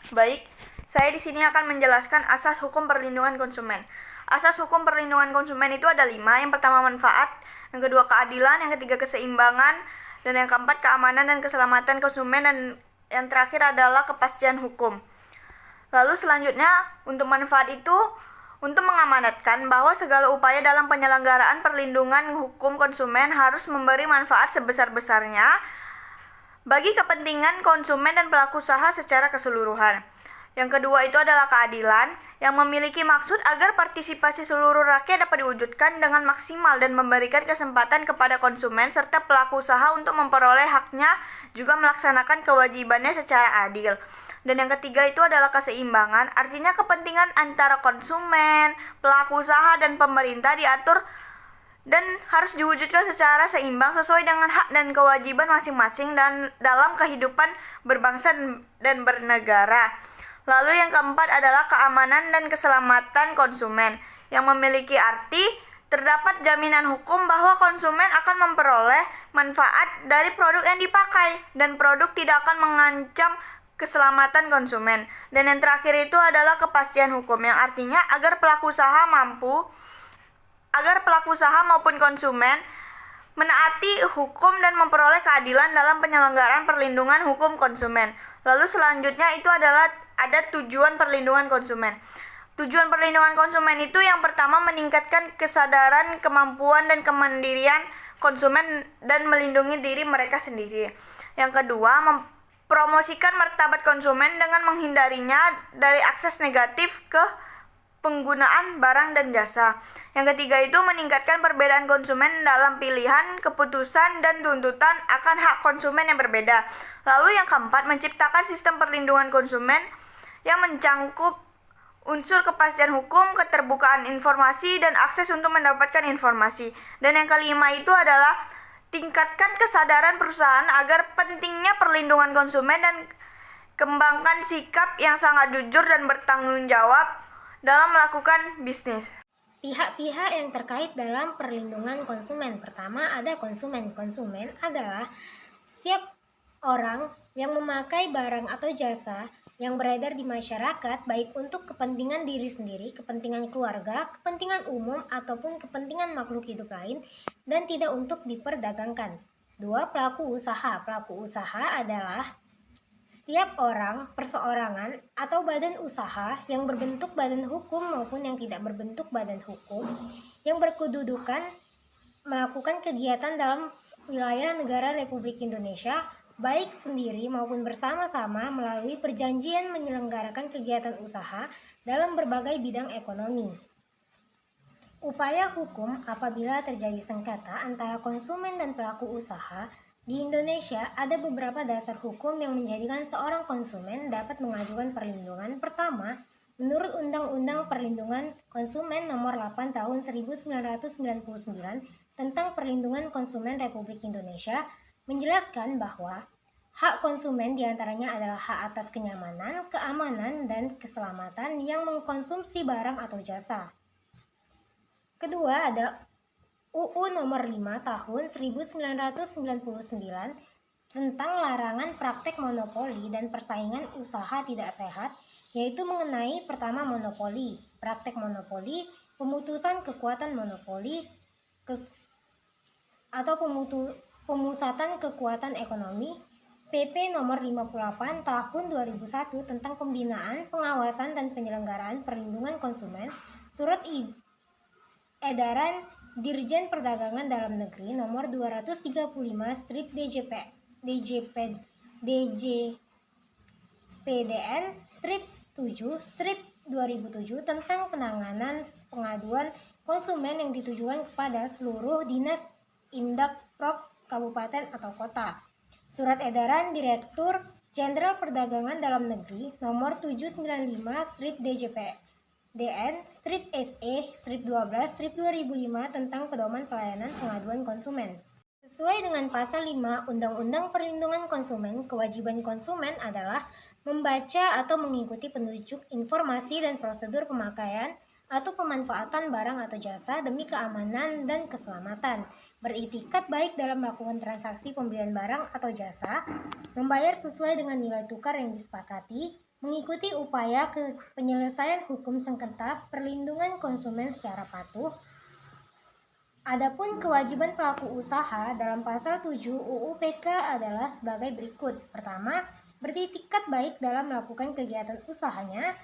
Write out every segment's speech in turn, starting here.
Baik, saya di sini akan menjelaskan asas hukum perlindungan konsumen. Asas hukum perlindungan konsumen itu ada 5. Yang pertama manfaat, yang kedua keadilan, yang ketiga keseimbangan, dan yang keempat keamanan dan keselamatan konsumen, dan yang terakhir adalah kepastian hukum. Lalu selanjutnya, untuk manfaat itu untuk mengamanatkan bahwa segala upaya dalam penyelenggaraan perlindungan hukum konsumen harus memberi manfaat sebesar-besarnya bagi kepentingan konsumen dan pelaku usaha secara keseluruhan. Yang kedua itu adalah keadilan, yang memiliki maksud agar partisipasi seluruh rakyat dapat diwujudkan dengan maksimal dan memberikan kesempatan kepada konsumen serta pelaku usaha untuk memperoleh haknya, juga melaksanakan kewajibannya secara adil. Dan yang ketiga itu adalah keseimbangan, artinya kepentingan antara konsumen, pelaku usaha, dan pemerintah diatur dan harus diwujudkan secara seimbang sesuai dengan hak dan kewajiban masing-masing dan dalam kehidupan berbangsa dan bernegara. Lalu yang keempat adalah keamanan dan keselamatan konsumen, yang memiliki arti terdapat jaminan hukum bahwa konsumen akan memperoleh manfaat dari produk yang dipakai dan produk tidak akan mengancam keselamatan konsumen. Dan yang terakhir itu adalah kepastian hukum, yang artinya agar pelaku usaha maupun konsumen menaati hukum dan memperoleh keadilan dalam penyelenggaraan perlindungan hukum konsumen. Lalu selanjutnya itu adalah ada tujuan perlindungan konsumen. Tujuan perlindungan konsumen itu yang pertama meningkatkan kesadaran, kemampuan, dan kemandirian konsumen dan melindungi diri mereka sendiri. Yang kedua, mempromosikan martabat konsumen dengan menghindarinya dari akses negatif ke penggunaan barang dan jasa. Yang ketiga itu meningkatkan perbedaan konsumen dalam pilihan, keputusan, dan tuntutan akan hak konsumen yang berbeda. Lalu yang keempat, menciptakan sistem perlindungan konsumen yang mencangkup unsur kepastian hukum, keterbukaan informasi, dan akses untuk mendapatkan informasi. Dan yang kelima itu adalah tingkatkan kesadaran perusahaan agar pentingnya perlindungan konsumen dan kembangkan sikap yang sangat jujur dan bertanggung jawab dalam melakukan bisnis. Pihak-pihak yang terkait dalam perlindungan konsumen. Pertama ada konsumen. Konsumen adalah setiap orang yang memakai barang atau jasa yang beredar di masyarakat, baik untuk kepentingan diri sendiri, kepentingan keluarga, kepentingan umum, ataupun kepentingan makhluk hidup lain, dan tidak untuk diperdagangkan. 2. Pelaku usaha. Pelaku usaha adalah setiap orang, perseorangan, atau badan usaha yang berbentuk badan hukum maupun yang tidak berbentuk badan hukum yang berkedudukan melakukan kegiatan dalam wilayah negara Republik Indonesia, baik sendiri maupun bersama-sama melalui perjanjian menyelenggarakan kegiatan usaha dalam berbagai bidang ekonomi. Upaya hukum apabila terjadi sengketa antara konsumen dan pelaku usaha. Di Indonesia, ada beberapa dasar hukum yang menjadikan seorang konsumen dapat mengajukan perlindungan. Pertama, menurut Undang-Undang Perlindungan Konsumen Nomor 8 Tahun 1999 tentang Perlindungan Konsumen Republik Indonesia, menjelaskan bahwa hak konsumen diantaranya adalah hak atas kenyamanan, keamanan, dan keselamatan yang mengkonsumsi barang atau jasa. Kedua, ada UU Nomor 5 Tahun 1999 tentang larangan praktek monopoli dan persaingan usaha tidak sehat, yaitu mengenai pertama monopoli, praktek monopoli, pemutusan kekuatan monopoli, atau pemusatan kekuatan ekonomi, PP Nomor 58 Tahun 2001 tentang pembinaan, pengawasan, dan penyelenggaraan perlindungan konsumen, Surat Edaran Dirjen Perdagangan Dalam Negeri Nomor 235/DJPDN/2007 tentang penanganan pengaduan konsumen yang ditujukan kepada seluruh dinas Indakprok kabupaten atau kota. Surat Edaran Direktur Jenderal Perdagangan Dalam Negeri Nomor 795/DN/SE/12/2005 tentang pedoman pelayanan pengaduan konsumen. Sesuai dengan pasal 5 Undang-Undang Perlindungan Konsumen, kewajiban konsumen adalah membaca atau mengikuti petunjuk informasi dan prosedur pemakaian atau pemanfaatan barang atau jasa demi keamanan dan keselamatan, beritikat baik dalam melakukan transaksi pembelian barang atau jasa, membayar sesuai dengan nilai tukar yang disepakati, mengikuti upaya penyelesaian hukum sengketa perlindungan konsumen secara patuh. Adapun kewajiban pelaku usaha dalam pasal 7 UU PK adalah sebagai berikut. Pertama, beritikat baik dalam melakukan kegiatan usahanya,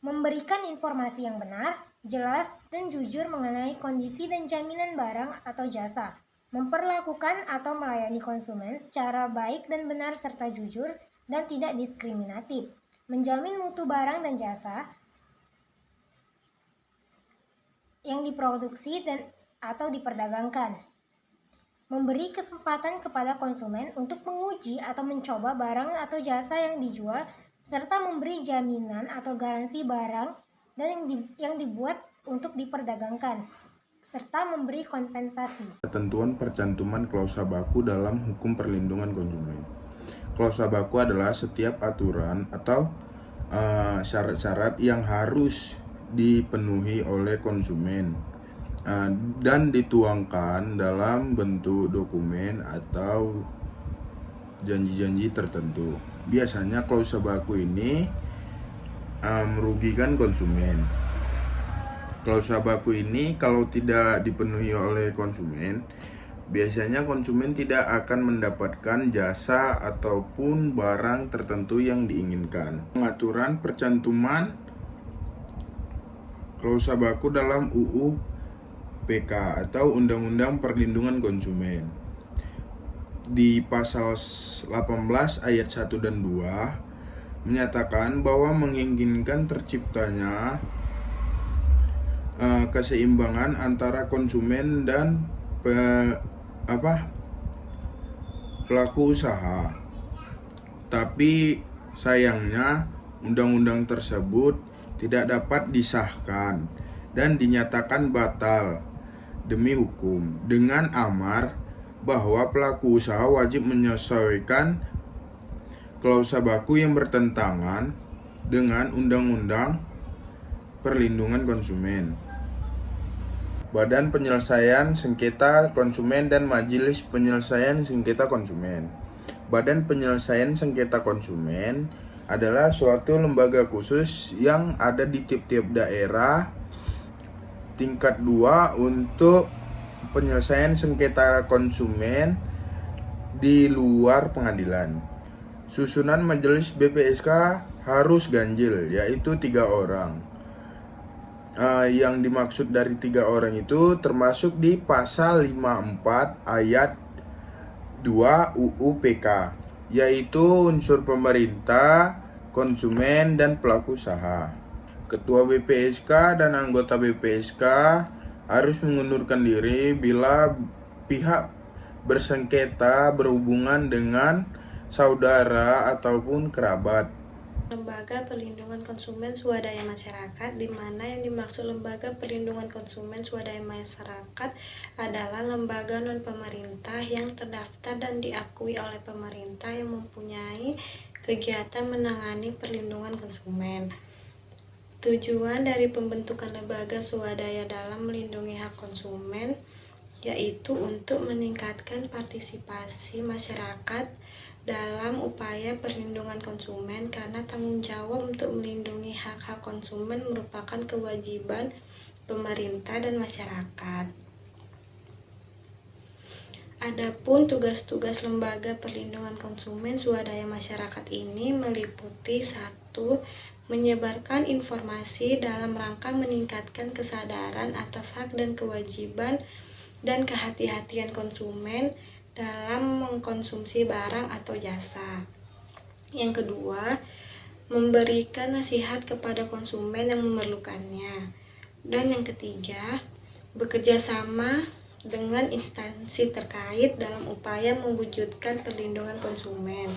memberikan informasi yang benar, jelas, dan jujur mengenai kondisi dan jaminan barang atau jasa, memperlakukan atau melayani konsumen secara baik dan benar serta jujur dan tidak diskriminatif, menjamin mutu barang dan jasa yang diproduksi dan atau diperdagangkan, memberi kesempatan kepada konsumen untuk menguji atau mencoba barang atau jasa yang dijual, serta memberi jaminan atau garansi barang dan yang dibuat untuk diperdagangkan, serta memberi kompensasi. Ketentuan percantuman klausa baku dalam hukum perlindungan konsumen. Klausa baku adalah setiap aturan atau syarat-syarat yang harus dipenuhi oleh konsumen dan dituangkan dalam bentuk dokumen atau janji-janji tertentu. Biasanya klausa baku ini merugikan konsumen. Klausa baku ini kalau tidak dipenuhi oleh konsumen, biasanya konsumen tidak akan mendapatkan jasa ataupun barang tertentu yang diinginkan. Pengaturan percantuman klausa baku dalam UU PK atau Undang-Undang Perlindungan Konsumen. Di pasal 18 ayat 1 dan 2 menyatakan bahwa menginginkan terciptanya keseimbangan antara konsumen dan pelaku usaha. Tapi sayangnya undang-undang tersebut tidak dapat disahkan dan dinyatakan batal demi hukum dengan amar bahwa pelaku usaha wajib menyesuaikan klausa baku yang bertentangan dengan Undang-Undang Perlindungan Konsumen. Badan Penyelesaian Sengketa Konsumen dan Majelis Penyelesaian Sengketa Konsumen. Badan Penyelesaian Sengketa Konsumen adalah suatu lembaga khusus yang ada di tiap-tiap daerah tingkat 2 untuk penyelesaian sengketa konsumen di luar pengadilan. Susunan majelis BPSK harus ganjil, yaitu 3 orang. Yang dimaksud dari 3 orang itu termasuk di pasal 54 ayat 2 UU PK, yaitu unsur pemerintah, konsumen, dan pelaku usaha. Ketua BPSK dan anggota BPSK harus mengundurkan diri bila pihak bersengketa berhubungan dengan saudara ataupun kerabat. Lembaga Perlindungan Konsumen Swadaya Masyarakat, di mana yang dimaksud Lembaga Perlindungan Konsumen Swadaya Masyarakat adalah lembaga non-pemerintah yang terdaftar dan diakui oleh pemerintah yang mempunyai kegiatan menangani perlindungan konsumen. Tujuan dari pembentukan lembaga swadaya dalam melindungi hak konsumen yaitu untuk meningkatkan partisipasi masyarakat dalam upaya perlindungan konsumen, karena tanggung jawab untuk melindungi hak-hak konsumen merupakan kewajiban pemerintah dan masyarakat. Adapun tugas-tugas Lembaga Perlindungan Konsumen Swadaya Masyarakat ini meliputi 1. Menyebarkan informasi dalam rangka meningkatkan kesadaran atas hak dan kewajiban dan kehati-hatian konsumen dalam mengkonsumsi barang atau jasa. Yang kedua, memberikan nasihat kepada konsumen yang memerlukannya. Dan yang ketiga, bekerja sama dengan instansi terkait dalam upaya mewujudkan perlindungan konsumen.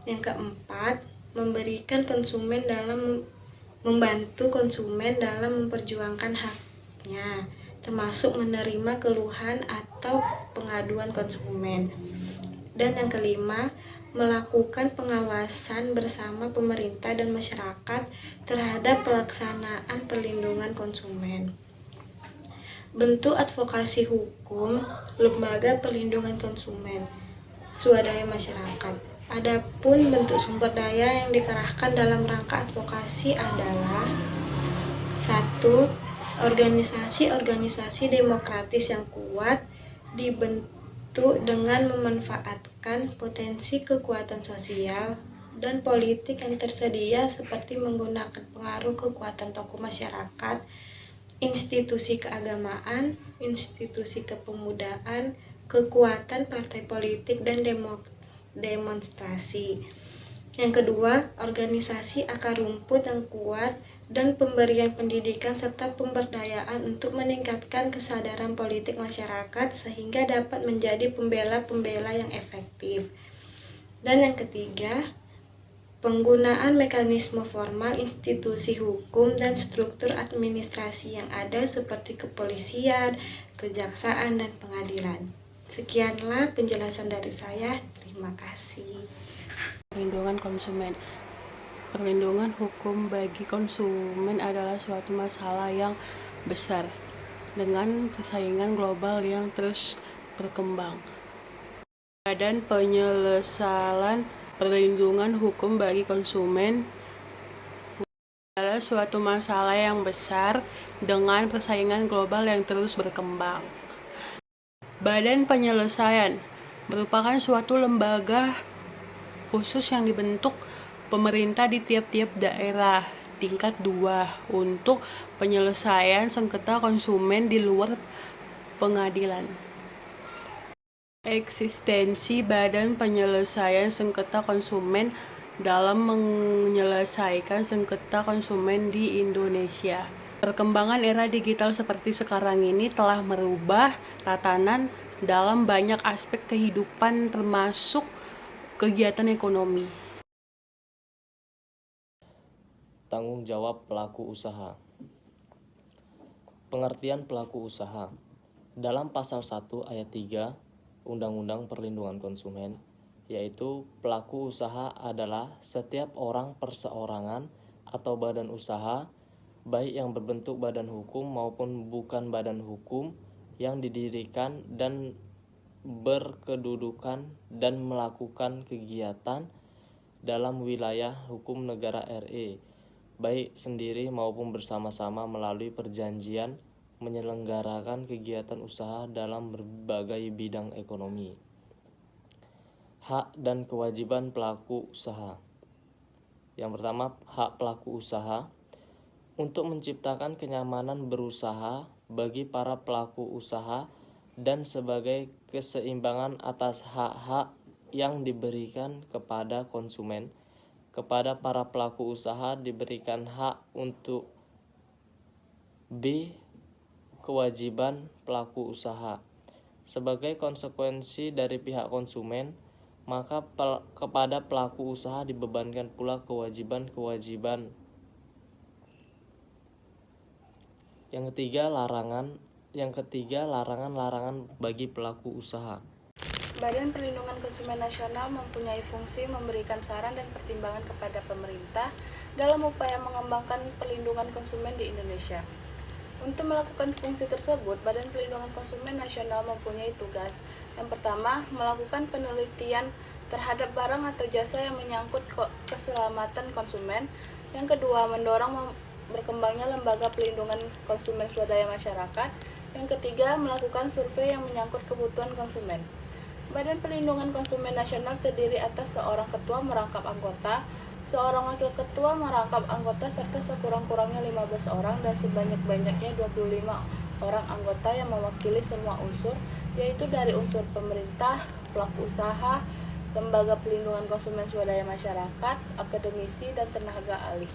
Yang keempat, memberikan konsumen dalam membantu konsumen dalam memperjuangkan haknya, termasuk menerima keluhan atau pengaduan konsumen. Dan yang kelima, melakukan pengawasan bersama pemerintah dan masyarakat terhadap pelaksanaan perlindungan konsumen. Bentuk advokasi hukum Lembaga Perlindungan Konsumen Swadaya Masyarakat. Adapun bentuk sumber daya yang dikerahkan dalam rangka advokasi adalah: 1. Organisasi-organisasi demokratis yang kuat dibentuk dengan memanfaatkan potensi kekuatan sosial dan politik yang tersedia seperti menggunakan pengaruh kekuatan tokoh masyarakat, institusi keagamaan, institusi kepemudaan, kekuatan partai politik, dan demonstrasi. Yang kedua, organisasi akar rumput yang kuat dan pemberian pendidikan serta pemberdayaan untuk meningkatkan kesadaran politik masyarakat sehingga dapat menjadi pembela-pembela yang efektif. Dan yang ketiga, penggunaan mekanisme formal institusi hukum dan struktur administrasi yang ada seperti kepolisian, kejaksaan, dan pengadilan. Sekianlah penjelasan dari saya. Terima kasih. Perlindungan konsumen. Perlindungan hukum bagi konsumen adalah suatu masalah yang besar dengan persaingan global yang terus berkembang. Badan Penyelesaian Perlindungan Hukum bagi Konsumen adalah suatu masalah yang besar dengan persaingan global yang terus berkembang. Badan Penyelesaian merupakan suatu lembaga khusus yang dibentuk pemerintah di tiap-tiap daerah tingkat 2 untuk penyelesaian sengketa konsumen di luar pengadilan. Eksistensi Badan Penyelesaian Sengketa Konsumen dalam menyelesaikan sengketa konsumen di Indonesia. Perkembangan era digital seperti sekarang ini telah merubah tatanan dalam banyak aspek kehidupan termasuk kegiatan ekonomi. Tanggung jawab pelaku usaha. Pengertian pelaku usaha. Dalam pasal 1 ayat 3 Undang-Undang Perlindungan Konsumen, yaitu pelaku usaha adalah setiap orang perseorangan atau badan usaha, baik yang berbentuk badan hukum maupun bukan badan hukum, yang didirikan dan berkedudukan dan melakukan kegiatan dalam wilayah hukum negara RE, baik sendiri maupun bersama-sama melalui perjanjian menyelenggarakan kegiatan usaha dalam berbagai bidang ekonomi. Hak dan kewajiban pelaku usaha. Yang pertama, hak pelaku usaha untuk menciptakan kenyamanan berusaha bagi para pelaku usaha dan sebagai keseimbangan atas hak-hak yang diberikan kepada konsumen. Kepada para pelaku usaha diberikan hak untuk B. Kewajiban pelaku usaha. Sebagai konsekuensi dari pihak konsumen, maka kepada pelaku usaha dibebankan pula kewajiban-kewajiban. Yang ketiga, larangan bagi pelaku usaha. Badan Perlindungan Konsumen Nasional mempunyai fungsi memberikan saran dan pertimbangan kepada pemerintah dalam upaya mengembangkan perlindungan konsumen di Indonesia. Untuk melakukan fungsi tersebut, Badan Perlindungan Konsumen Nasional mempunyai tugas. Yang pertama, melakukan penelitian terhadap barang atau jasa yang menyangkut keselamatan konsumen. Yang kedua, mendorong berkembangnya lembaga pelindungan konsumen swadaya masyarakat. Yang ketiga, melakukan survei yang menyangkut kebutuhan konsumen. Badan Perlindungan Konsumen Nasional terdiri atas seorang ketua merangkap anggota, seorang wakil ketua merangkap anggota, serta sekurang-kurangnya 15 orang dan sebanyak-banyaknya 25 orang anggota yang mewakili semua unsur, yaitu dari unsur pemerintah, pelaku usaha, lembaga pelindungan konsumen swadaya masyarakat, akademisi, dan tenaga ahli.